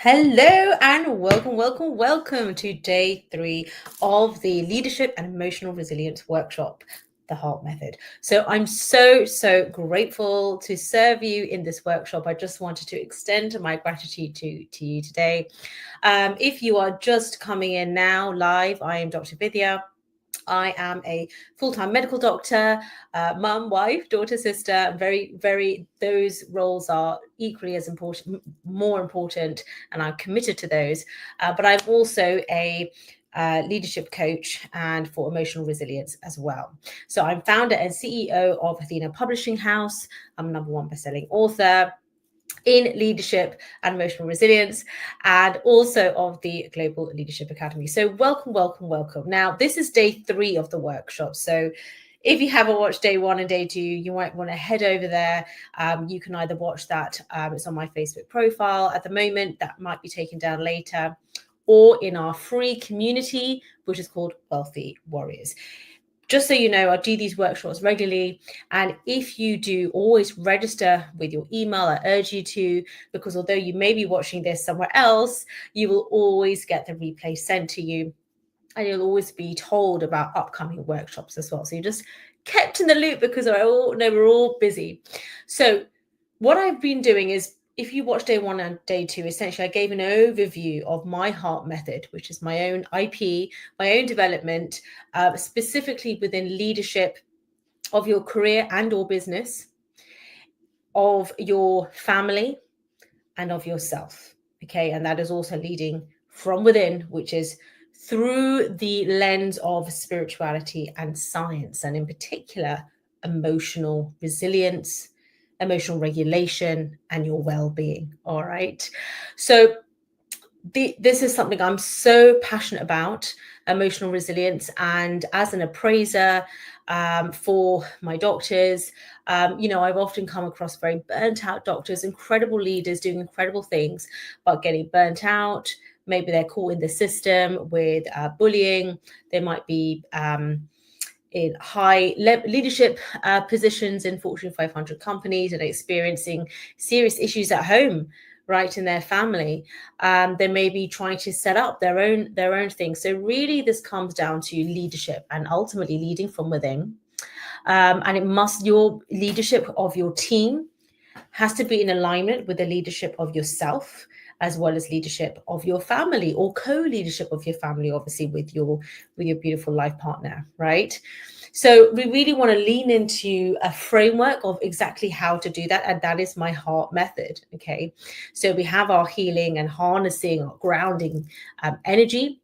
Hello and welcome to day 3 of the Leadership and Emotional Resilience Workshop, the Heart Method. So I'm so grateful to serve you in this workshop. I just wanted to extend my gratitude to you today. If you are just coming in now live, I am Dr. Vidya. I am a full-time medical doctor, mum, wife, daughter, sister. Those roles are equally as important, more important, and I'm committed to those. But I'm also a leadership coach and for emotional resilience as well. So I'm founder and CEO of Athena Publishing House. I'm a #1 bestselling author in leadership and emotional resilience, and also of the Global Leadership Academy. So welcome. Now, this is day 3 of the workshop. So if you haven't watched day 1 and day 2, you might want to head over there. You can either watch that, it's on my Facebook profile at the moment, that might be taken down later, or in our free community, which is called Wealthy Warriors. Just so you know, I do these workshops regularly. And if you do, always register with your email. I urge you to, because although you may be watching this somewhere else, you will always get the replay sent to you. And you'll always be told about upcoming workshops as well. So you're just kept in the loop because I all know we're all busy. So what I've been doing is, if you watch day 1 and day 2, essentially I gave an overview of my heart method, which is my own IP, my own development, specifically within leadership of your career and or business, of your family, and of yourself. Okay, and that is also leading from within, which is through the lens of spirituality and science, and in particular, emotional resilience, emotional regulation, and your well-being. All right. So this is something I'm so passionate about, emotional resilience. And as an appraiser for my doctors, I've often come across very burnt out doctors, incredible leaders doing incredible things, but getting burnt out. Maybe they're caught in the system with bullying. They might be in high leadership positions in Fortune 500 companies and experiencing serious issues at home, right, in their family. They may be trying to set up their own thing. So really, this comes down to leadership and ultimately leading from within. And your leadership of your team has to be in alignment with the leadership of yourself, as well as leadership of your family, or co-leadership of your family, obviously with your beautiful life partner, right? So we really want to lean into a framework of exactly how to do that, and that is my heart method. Okay, so we have our healing and harnessing, our grounding energy,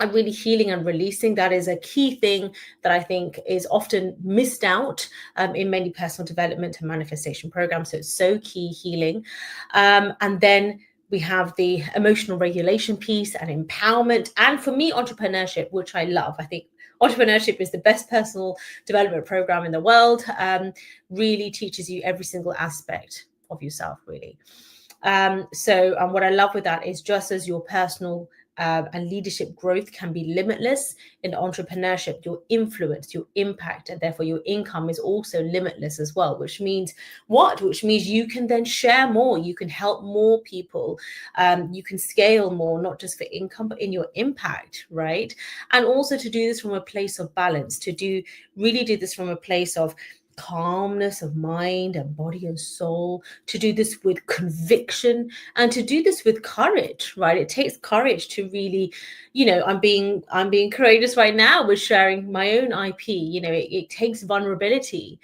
and really healing and releasing. That is a key thing that I think is often missed out in many personal development and manifestation programs. So it's so key, healing. And then we have the emotional regulation piece and empowerment. And for me, entrepreneurship, which I love. I think entrepreneurship is the best personal development program in the world. Really teaches you every single aspect of yourself, really. So what I love with that is, just as your personal and leadership growth can be limitless, in entrepreneurship, your influence, your impact, and therefore your income is also limitless as well, which means you can then share more, you can help more people, you can scale more, not just for income, but in your impact, right? And also to do this from a place of balance, really do this from a place of calmness of mind and body and soul, to do this with conviction, and to do this with courage, right? It takes courage to really, I'm being courageous right now with sharing my own IP. It takes vulnerability.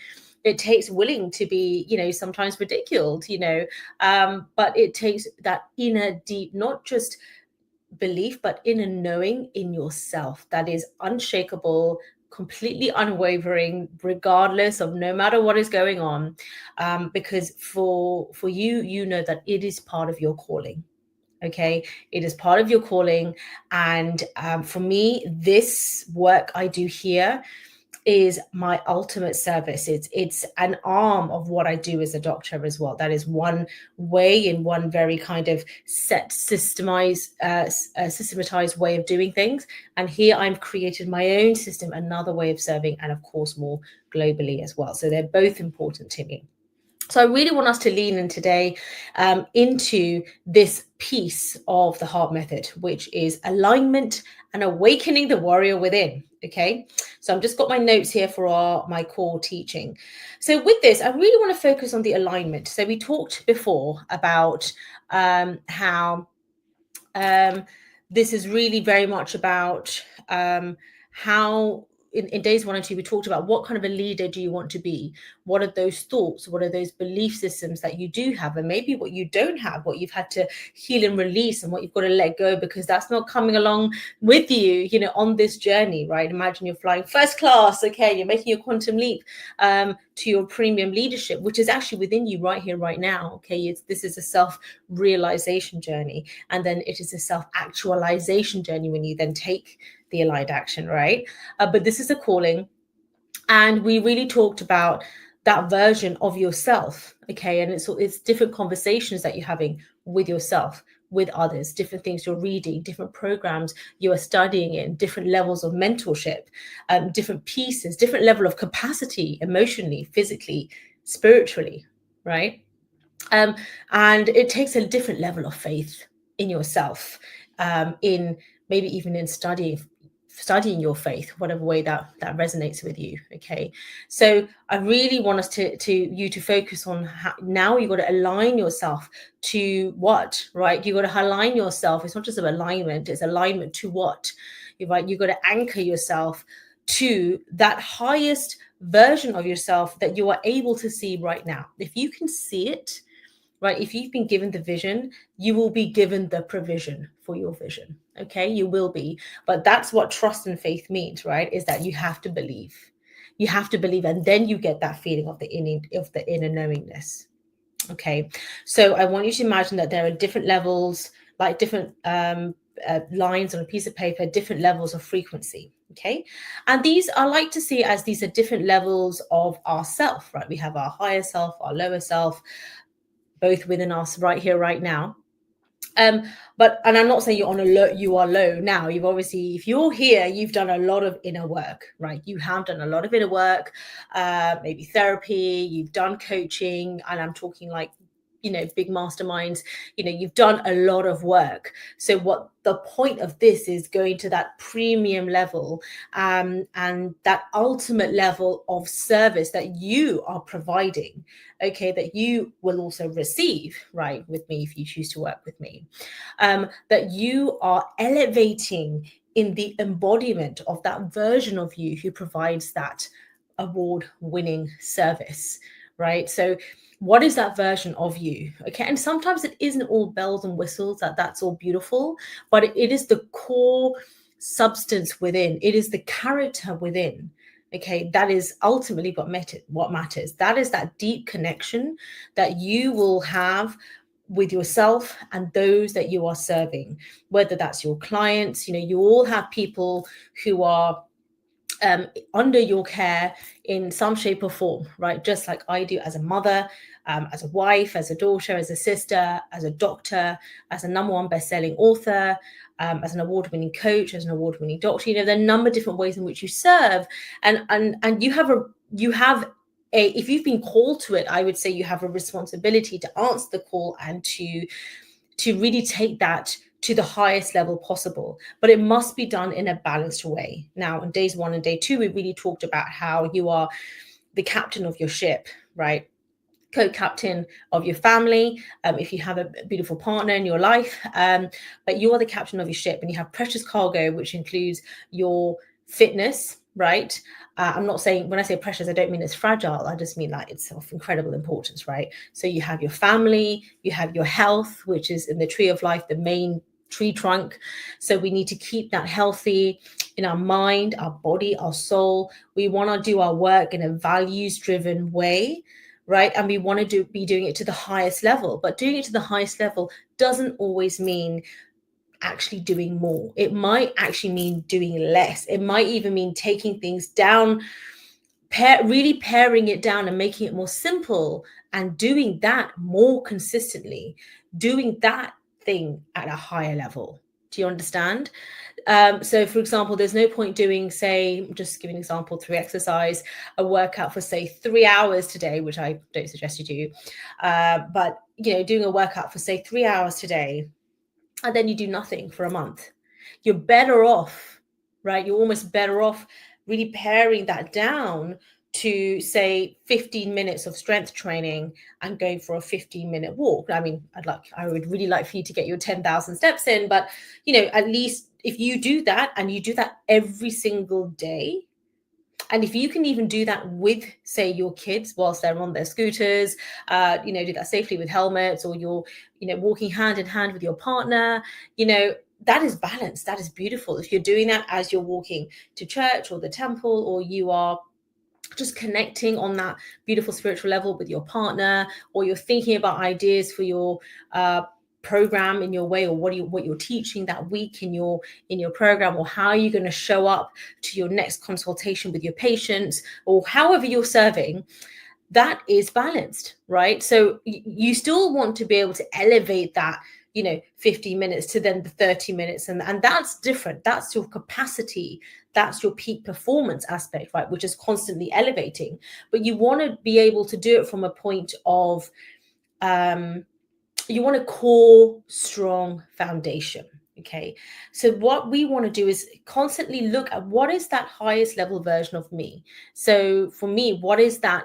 It takes willing to be, sometimes ridiculed, but it takes that inner deep, not just belief, but inner knowing in yourself that is unshakable, completely unwavering, regardless of no matter what is going on, because for you know that it is part of your calling. Okay, it is part of your calling. And for me, this work I do here is my ultimate service. It's an arm of what I do as a doctor as well. That is one way, in one very kind of systematized way of doing things. And here I've created my own system, another way of serving, and of course more globally as well. So they're both important to me. So I really want us to lean in today into this piece of the heart method, which is alignment and awakening the warrior within. Okay, so I've just got my notes here for my core teaching. So with this, I really want to focus on the alignment. So we talked before about how this is really very much about how in days 1 and 2 we talked about what kind of a leader do you want to be, what are those thoughts, what are those belief systems that you do have, and maybe what you don't have, what you've had to heal and release, and what you've got to let go because that's not coming along with you, on this journey, right? Imagine you're flying first class, okay, you're making your quantum leap to your premium leadership, which is actually within you right here right now. Okay, this is a self-realization journey, and then it is a self-actualization journey when you then take the aligned action, right? But this is a calling, and we really talked about that version of yourself, okay? And it's different conversations that you're having with yourself, with others, different things you're reading, different programs you are studying in, different levels of mentorship, different pieces, different level of capacity, emotionally, physically, spiritually, right? And it takes a different level of faith in yourself, in maybe even in studying your faith, whatever way that resonates with you. Okay, so I really want us to focus on how now you got to align yourself to what, right? You got to align yourself. It's not just about alignment, it's alignment to what, right? You got to anchor yourself to that highest version of yourself that you are able to see right now. If you can see it, right, if you've been given the vision, you will be given the provision for your vision. Okay, you will be. But that's what trust and faith means, right? Is that you have to believe. You have to believe, and then you get that feeling of the inner knowingness. Okay, so I want you to imagine that there are different levels, like different lines on a piece of paper, different levels of frequency. Okay, and these I like to see as these are different levels of ourself, right? We have our higher self, our lower self, both within us right here, right now. But and I'm not saying you're on a low, you are low now. You've obviously, if you're here, you've done a lot of inner work, right? You have done a lot of inner work, maybe therapy, you've done coaching, and I'm talking like, big masterminds, you've done a lot of work. So what the point of this is going to that premium level, and that ultimate level of service that you are providing, okay, that you will also receive, right, with me if you choose to work with me, that you are elevating in the embodiment of that version of you who provides that award-winning service, right? So what is that version of you? Okay, and sometimes it isn't all bells and whistles, that's all beautiful, but it is the core substance within, it is the character within. Okay, that is ultimately what matters. That is that deep connection that you will have with yourself and those that you are serving, whether that's your clients. You all have people who are under your care in some shape or form, right? Just like I do as a mother, as a wife, as a daughter, as a sister, as a doctor, as a #1 best-selling author, as an award-winning coach, as an award-winning doctor. There are a number of different ways in which you serve, and you have if you've been called to it, I would say you have a responsibility to answer the call and to really take that to the highest level possible, but it must be done in a balanced way. Now, in days 1 and day 2, we really talked about how you are the captain of your ship, right? Co-captain of your family, if you have a beautiful partner in your life, but you are the captain of your ship, and you have precious cargo, which includes your fitness, right? I'm not saying, when I say precious, I don't mean it's fragile. I just mean like it's of incredible importance, right? So you have your family, you have your health, which is in the tree of life, the main tree trunk. So we need to keep that healthy in our mind, our body, our soul. We want to do our work in a values-driven way, right? And we want to be doing it to the highest level. But doing it to the highest level doesn't always mean actually doing more. It might actually mean doing less. It might even mean taking things down, really paring it down and making it more simple, and doing that more consistently, doing that thing at a higher level. Do you understand? So for example, there's no point doing, say, just giving an example through exercise, a workout for say 3 hours today, which I don't suggest you do. But doing a workout for say 3 hours today, and then you do nothing for a month. You're better off, right? You're almost better off really paring that down to say 15 minutes of strength training and going for a 15-minute walk. I mean, I would really like for you to get your 10,000 steps in, but at least if you do that and you do that every single day, and if you can even do that with, say, your kids whilst they're on their scooters, do that safely with helmets, or you're, walking hand in hand with your partner, that is balance. That is beautiful. If you're doing that as you're walking to church or the temple, or you are just connecting on that beautiful spiritual level with your partner, or you're thinking about ideas for your program in your way, or what you're teaching that week in your program, or how you're going to show up to your next consultation with your patients, or however you're serving, that is balanced, right? So you still want to be able to elevate that 15 minutes to then the 30 minutes, and that's different. That's your capacity, that's your peak performance aspect, right, which is constantly elevating. But you want to be able to do it from a point of you want a core strong foundation. Okay, so what we want to do is constantly look at what is that highest level version of me. So for me, what is that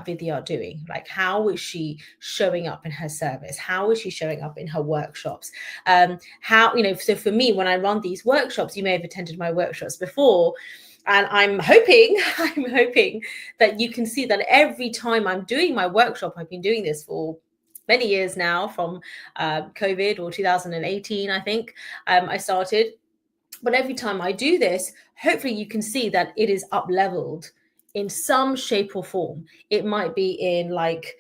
Vidya doing? Like, how is she showing up in her service? How is she showing up in her workshops? How, so for me, when I run these workshops, you may have attended my workshops before, and I'm hoping that you can see that every time I'm doing my workshop, I've been doing this for many years now, from COVID, or 2018, I think I started. But every time I do this, hopefully you can see that it is up leveled in some shape or form. It might be in like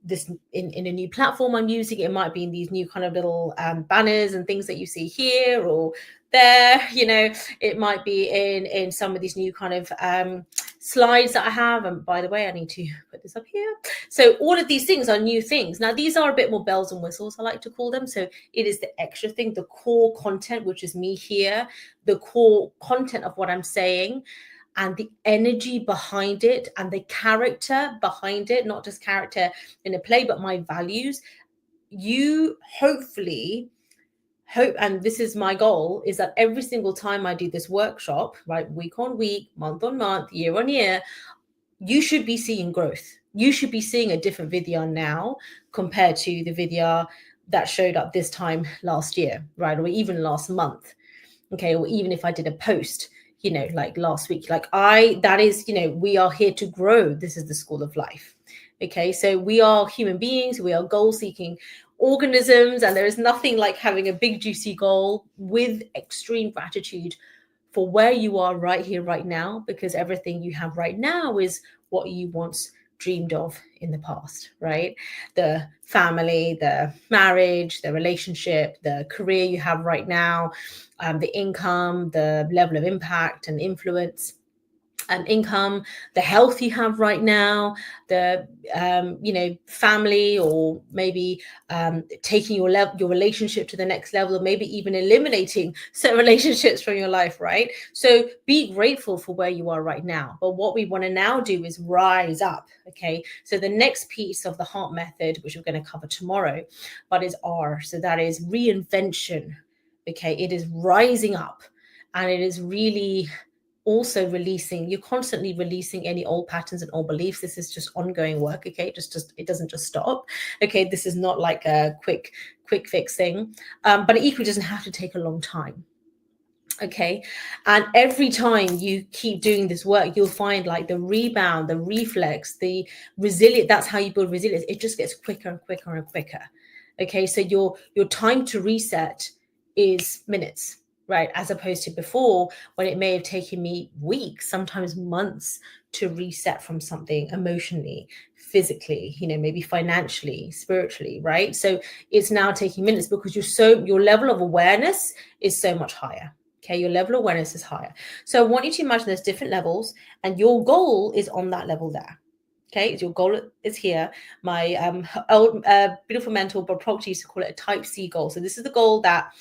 this in a new platform I'm using. It might be in these new kind of little banners and things that you see here or there. It might be in some of these new kind of slides that I have. And by the way, I need to put this up here. So all of these things are new things. Now, these are a bit more bells and whistles, I like to call them. So it is the extra thing, the core content, which is me here, the core content of what I'm saying, and the energy behind it, and the character behind it, not just character in a play, but my values. You hopefully hope, and this is my goal, is that every single time I do this workshop, right, week on week, month on month, year on year, you should be seeing growth. You should be seeing a different Vidya now compared to the Vidya that showed up this time last year, right, or even last month. Okay, or even if I did a post, like last week, that is, we are here to grow. This is the school of life. Okay, so we are human beings, we are goal-seeking organisms, and there is nothing like having a big juicy goal with extreme gratitude for where you are right here, right now, because everything you have right now is what you once dreamed of in the past, right? The family, the marriage, the relationship, the career you have right now, the income, the level of impact and influence and income, the health you have right now, the family, or maybe taking your relationship to the next level, or maybe even eliminating certain relationships from your life, right? So be grateful for where you are right now. But what we want to now do is rise up. Okay, so the next piece of the heart method, which we're going to cover tomorrow, but is R. So that is reinvention. Okay, it is rising up, and it is really also releasing. You're constantly releasing any old patterns and old beliefs. This is just ongoing work. Okay, just it doesn't just stop. Okay, this is not like a quick fix thing, but it equally doesn't have to take a long time. Okay, and every time you keep doing this work, you'll find like the rebound, the reflex, the resilience. That's how you build resilience. It just gets quicker and quicker and quicker. Okay, so your time to reset is minutes, right? As opposed to before, when it may have taken me weeks, sometimes months, to reset from something emotionally, physically, maybe financially, spiritually, right? So it's now taking minutes because your level of awareness is so much higher. Okay, your level of awareness is higher. So I want you to imagine there's different levels, and your goal is on that level there. Okay, your goal is here. My old beautiful mentor Bob Proctor used to call it a type C goal. So this is the goal that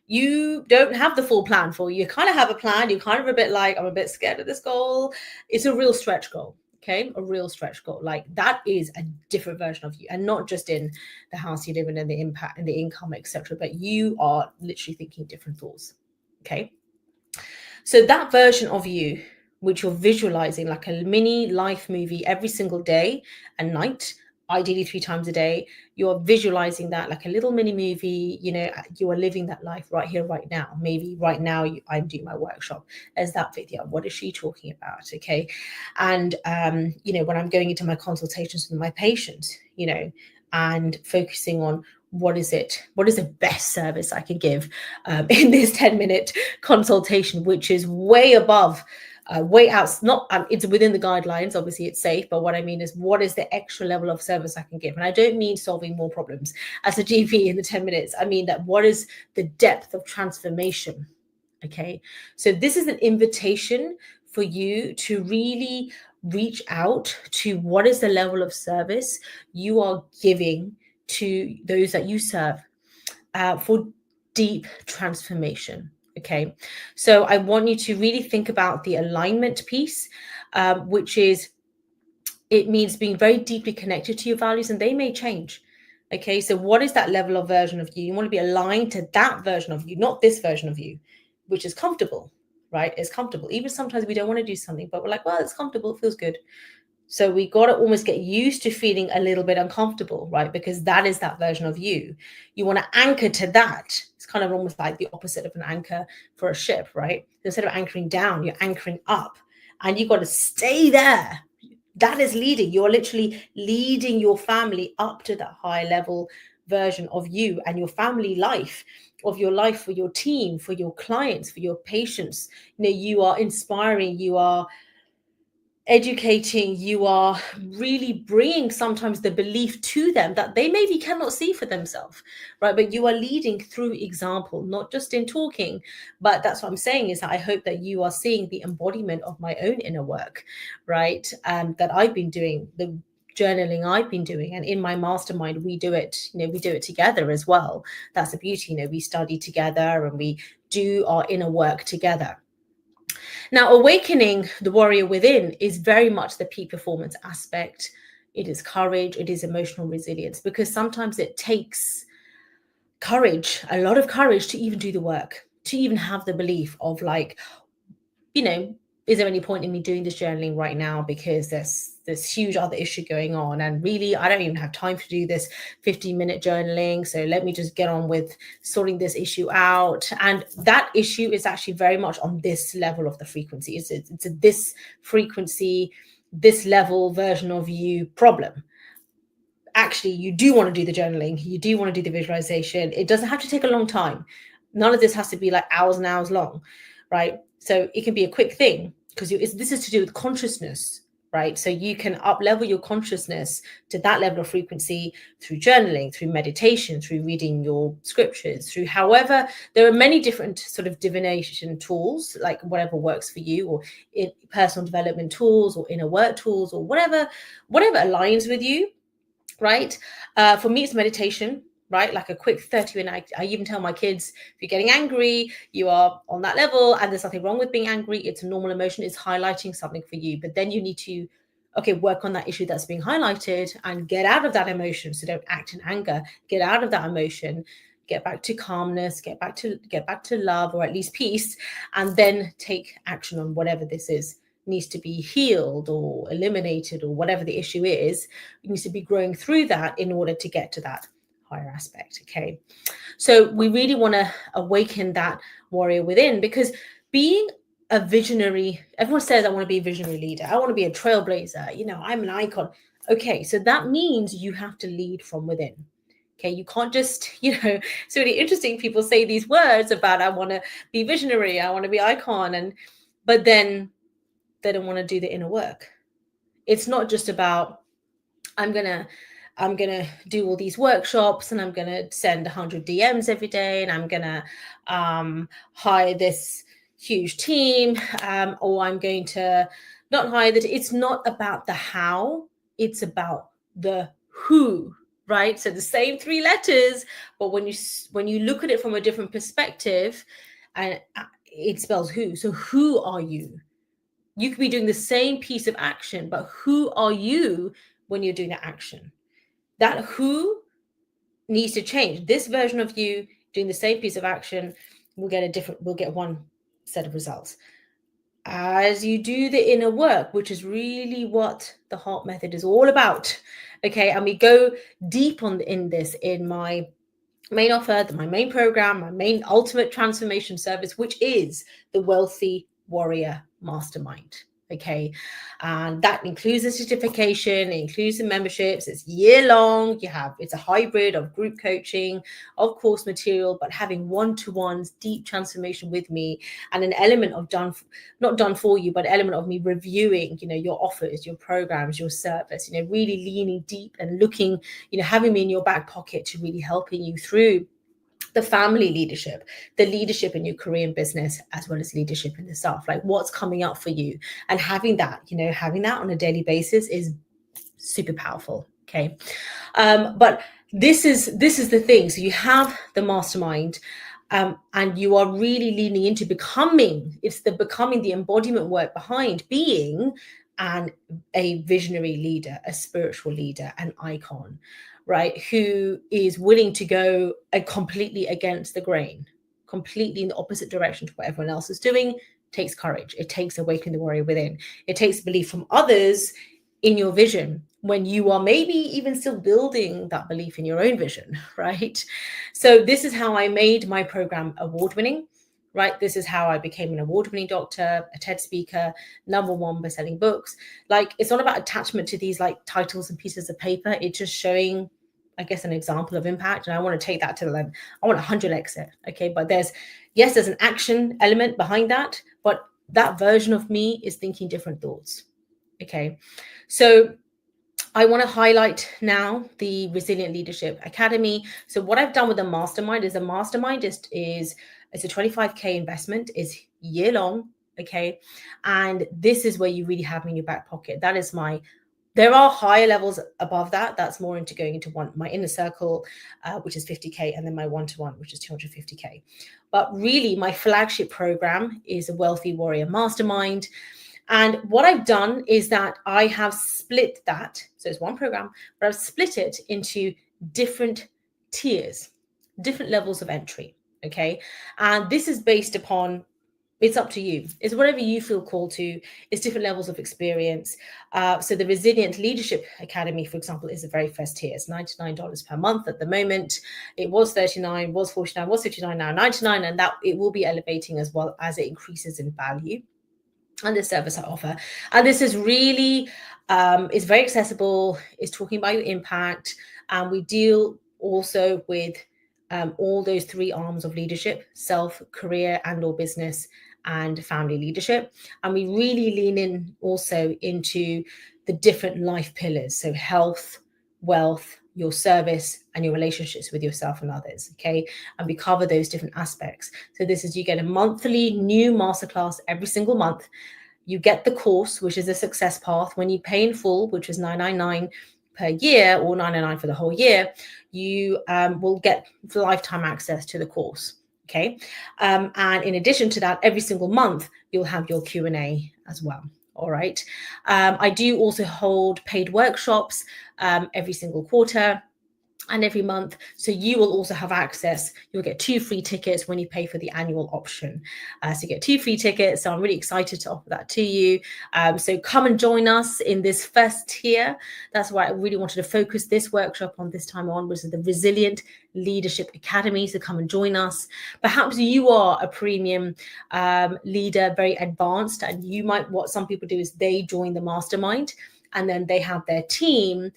you don't have the full plan for you. You kind of have a plan. You're kind of a bit like, I'm a bit scared of this goal. It's a real stretch goal. Okay, a real stretch goal. Like that is a different version of you, and not just in the house you live in and the impact and the income, etc. But you are literally thinking different thoughts. Okay, so that version of you, which you're visualizing like a mini life movie every single day and night, ideally 3 times a day, you're visualizing that like a little mini movie. You are living that life right here, right now. Maybe right now I'm doing my workshop as that video. What is she talking about? Okay. And, when I'm going into my consultations with my patients, and focusing on what is the best service I can give in this 10-minute consultation, which is way above, way out, not it's within the guidelines, obviously it's safe, but what I mean is what is the extra level of service I can give. And I don't mean solving more problems as a GP in the 10 minutes. I mean that what is the depth of transformation. Okay, so this is an invitation for you to really reach out to what is the level of service you are giving to those that you serve, for deep transformation. Okay, so I want you to really think about the alignment piece, which is, it means being very deeply connected to your values, and they may change. Okay, so what is that level of version of you? You want to be aligned to that version of you, not this version of you, which is comfortable, right? It's comfortable. Even sometimes we don't want to do something, but we're like, well, it's comfortable, it feels good. So we got to almost get used to feeling a little bit uncomfortable, right? Because that is that version of you. You want to anchor to that. It's kind of almost like the opposite of an anchor for a ship, right? Instead of anchoring down, you're anchoring up, and you've got to stay there. That is leading. You're literally leading your family up to that high level version of you and your family life, of your life for your team, for your clients, for your patients. You are inspiring, you are educating, you are really bringing sometimes the belief to them that they maybe cannot see for themselves, right? But you are leading through example, not just in talking. But that's what I'm saying, is that I hope that you are seeing the embodiment of my own inner work, right? That I've been doing, the journaling I've been doing, and in my mastermind we do it, we do it together as well. That's the beauty, we study together and we do our inner work together. Now, awakening the warrior within is very much the peak performance aspect. It is courage, it is emotional resilience, because sometimes it takes courage, a lot of courage, to even do the work, to even have the belief of like, is there any point in me doing this journaling right now, because there's this huge other issue going on, and really I don't even have time to do this 15-minute journaling, so let me just get on with sorting this issue out. And that issue is actually very much on this level of the frequency. It's a this frequency, this level version of you problem. Actually, you do want to do the journaling, you do want to do the visualization. It doesn't have to take a long time. None of this has to be like hours and hours long, right? So it can be a quick thing, because this is to do with consciousness, right? So you can up level your consciousness to that level of frequency through journaling, through meditation, through reading your scriptures, through however, there are many different sort of divination tools, like whatever works for you, or in personal development tools, or inner work tools, or whatever aligns with you, right? For me, it's meditation, right? Like a quick 30-minute. I even tell my kids, if you're getting angry, you are on that level, and there's nothing wrong with being angry. It's a normal emotion. It's highlighting something for you. But then you need to, work on that issue that's being highlighted and get out of that emotion. So don't act in anger. Get out of that emotion. Get back to calmness. Get back to love, or at least peace, and then take action on whatever this is, needs to be healed or eliminated, or whatever the issue is. It needs to be growing through that in order to get to that higher aspect. Okay, so we really want to awaken that warrior within, because being a visionary, everyone says I want to be a visionary leader, I want to be a trailblazer, I'm an icon. Okay, so that means you have to lead from within. Okay, you can't just, it's really interesting. People say these words about, I want to be visionary, I want to be icon, but then they don't want to do the inner work. It's not just about, I'm gonna do all these workshops, and I'm gonna send 100 DMs every day, and I'm gonna hire this huge team, or I'm going to not hire that. It's not about the how, it's about the who. right? So the same three letters, but when you look at it from a different perspective, and it spells who. So who are you? You could be doing the same piece of action, but who are you when you're doing that action? That who needs to change. This version of you doing the same piece of action will get one set of results. As you do the inner work, which is really what the heart method is all about. Okay, and we go deep in this in my main offer, my main program, my main ultimate transformation service, which is the Wealthy Warrior Mastermind. Okay, and that includes the certification, it includes the memberships. It's year long. It's a hybrid of group coaching, of course material, but having one-to-ones, deep transformation with me, and an element of not done for you, but an element of me reviewing, your offers, your programs, your service, really leaning deep and looking, having me in your back pocket to really helping you through the family leadership, the leadership in your career and business, as well as leadership in the self, like what's coming up for you. And having that on a daily basis is super powerful. Okay. But this is the thing. So you have the mastermind, and you are really leaning into becoming the embodiment work behind being a visionary leader, a spiritual leader, an icon, right? Who is willing to go completely against the grain, completely in the opposite direction to what everyone else is doing. Takes courage. It takes awakening the warrior within. It takes belief from others in your vision when you are maybe even still building that belief in your own vision, right? So this is how I made my program award-winning, right? This is how I became an award-winning doctor, a TED speaker, #1 best-selling books. Like, it's not about attachment to these like titles and pieces of paper. It's just showing, I guess, an example of impact. And I want to take that to the level. I want 100x it. Okay. But there's an action element behind that, but that version of me is thinking different thoughts. Okay. So I want to highlight now the Resilient Leadership Academy. So what I've done with the mastermind is it's a 25K investment, is year long. Okay. And this is where you really have me in your back pocket. There are higher levels above that. That's more into going into my inner circle, which is 50K, and then my one-to-one, which is 250K. But really, my flagship program is a Wealthy Warrior Mastermind. And what I've done is that I have split that. So it's one program, but I've split it into different tiers, different levels of entry. Okay. And this is based upon, it's up to you. It's whatever you feel called to. It's different levels of experience. So the Resilient Leadership Academy, for example, is the very first tier. It's $99 per month at the moment. It was $39, was $49, was $59, now $99, and that it will be elevating as well as it increases in value. And the service I offer. And this is really, is very accessible. It's talking about your impact. And we deal also with all those three arms of leadership: self, career, and or business, and family leadership. And we really lean in also into the different life pillars. So health, wealth, your service, and your relationships with yourself and others. Okay. And we cover those different aspects. So you get a monthly new masterclass every single month. You get the course, which is a success path. When you pay in full, which is $999 per year, or $999 for the whole year, you will get lifetime access to the course. Okay. And in addition to that, every single month, you'll have your Q&A as well. All right. I do also hold paid workshops every single quarter and every month. So you will also have access. You'll get 2 free tickets when you pay for the annual option. So you get 2 free tickets. So I'm really excited to offer that to you. So come and join us in this first tier. That's why I really wanted to focus this workshop on this time on, was the Resilient Leadership Academy. So come and join us. Perhaps you are a premium leader, very advanced, and what some people do is they join the mastermind, and then they have their team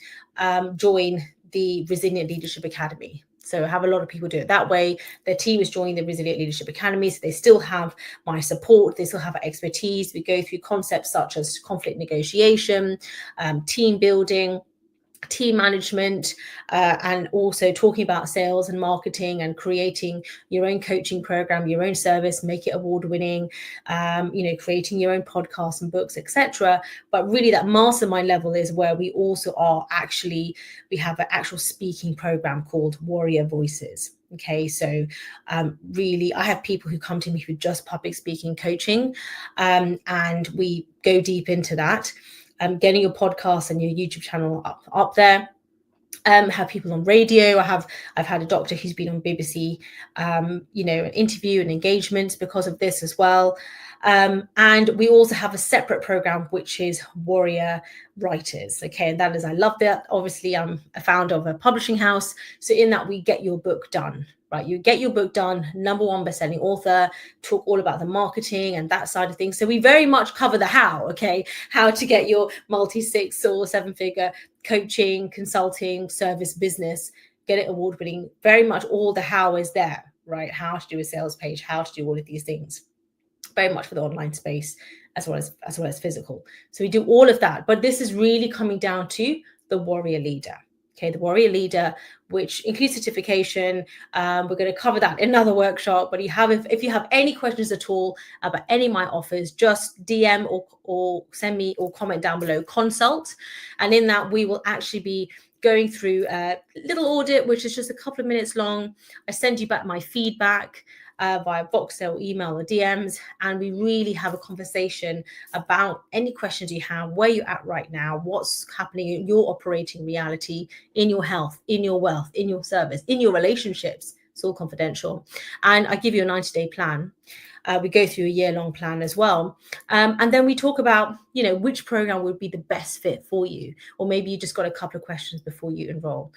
join the Resilient Leadership Academy. So I have a lot of people do it that way. Their team is joining the Resilient Leadership Academy. So they still have my support. They still have expertise. We go through concepts such as conflict negotiation, team building, team management, and also talking about sales and marketing and creating your own coaching program, your own service, make it award winning, creating your own podcasts and books, etc. But really that mastermind level is where we also are actually, we have an actual speaking program called Warrior Voices. Okay, so really, I have people who come to me with just public speaking coaching, and we go deep into that. Getting your podcast and your YouTube channel up there. Have people on radio. I've had a doctor who's been on BBC, an interview and engagements because of this as well. And we also have a separate program which is Warrior Writers. Okay, and that is, I love that. Obviously, I'm a founder of a publishing house, so in that we get your book done. Right, you get your book done, #1 best-selling author, talk all about the marketing and that side of things. So we very much cover the how, okay? How to get your multi-6 or 7-figure coaching, consulting, service business, get it award-winning. Very much all the how is there, right? How to do a sales page, how to do all of these things. Very much for the online space as well as physical. So we do all of that, but this is really coming down to the warrior leader. Okay, the warrior leader, which includes certification. We're going to cover that in another workshop. But if you have any questions at all about any of my offers, just DM or send me or comment down below consult. And in that, we will actually be going through a little audit, which is just a couple of minutes long. I send you back my feedback via Voxel, email, or DMs, and we really have a conversation about any questions you have, where you're at right now, what's happening in your operating reality, in your health, in your wealth, in your service, in your relationships. It's all confidential. And I give you a 90-day plan. We go through a year-long plan as well. And then we talk about, which program would be the best fit for you. Or maybe you just got a couple of questions before you enroll.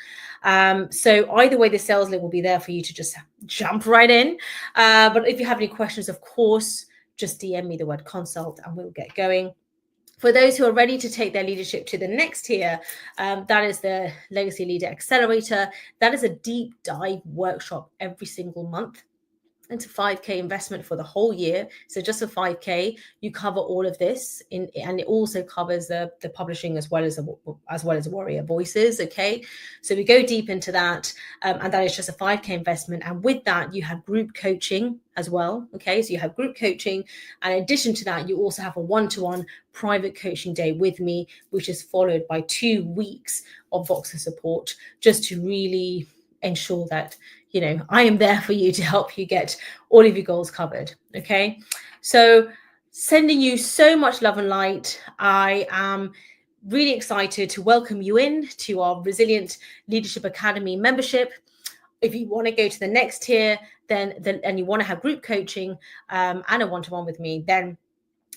So either way, the sales link will be there for you to just jump right in. But if you have any questions, of course, just DM me the word consult and we'll get going. For those who are ready to take their leadership to the next tier, that is the Legacy Leader Accelerator. That is a deep dive workshop every single month. It's a 5K investment for the whole year. So just a 5K, you cover all of this and it also covers the publishing as well as Warrior Voices. Okay, so we go deep into that, and that is just a 5K investment. And with that, you have group coaching as well. Okay, so you have group coaching, and in addition to that, you also have a one-to-one private coaching day with me, which is followed by 2 weeks of Voxer support, just to really ensure that I am there for you to help you get all of your goals covered. Okay, so sending you so much love and light. I am really excited to welcome you in to our Resilient Leadership Academy membership. If you want to go to the next tier, and you want to have group coaching and a one-to-one with me, then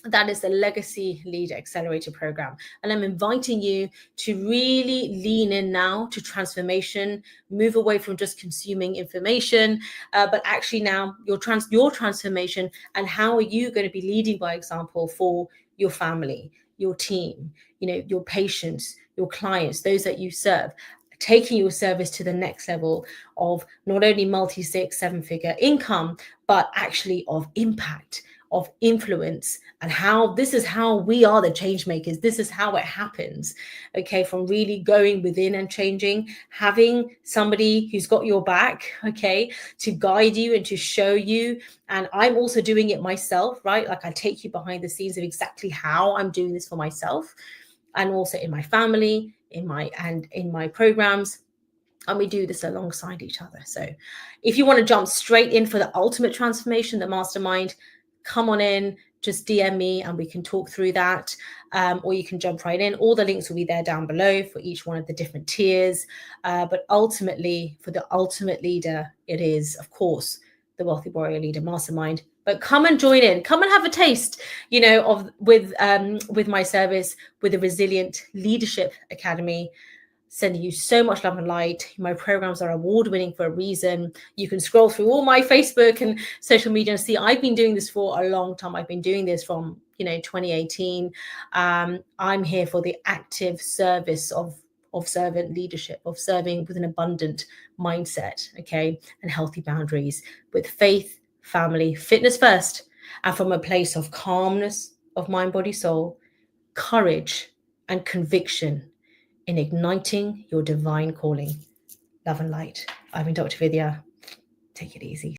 that is the Legacy Leader Accelerator program. And I'm inviting you to really lean in now to transformation, move away from just consuming information, but actually now your transformation, and how are you going to be leading by example for your family, your team, your patients, your clients, those that you serve, taking your service to the next level of not only multi-6, 7-figure income, but actually of impact, of influence, and how this is how we are the change makers. This is how it happens. Okay, from really going within and changing, having somebody who's got your back, okay, to guide you and to show you. And I'm also doing it myself, right? Like I take you behind the scenes of exactly how I'm doing this for myself, and also in my family, in my programs. And we do this alongside each other. So if you want to jump straight in for the ultimate transformation, the mastermind, come on in, just DM me and we can talk through that. Or you can jump right in. All the links will be there down below for each one of the different tiers. But ultimately, for the ultimate leader, it is, of course, the Wealthy Warrior Leader Mastermind. But come and join in. Come and have a taste, with my service, with the Resilient Leadership Academy. Sending you so much love and light. My programs are award-winning for a reason. You can scroll through all my Facebook and social media and see I've been doing this for a long time. I've been doing this from 2018. I'm here for the active service of servant leadership, of serving with an abundant mindset, okay, and healthy boundaries, with faith, family, fitness first, and from a place of calmness of mind, body, soul, courage, and conviction in igniting your divine calling. Love and light. I've been Dr. Vidya. Take it easy.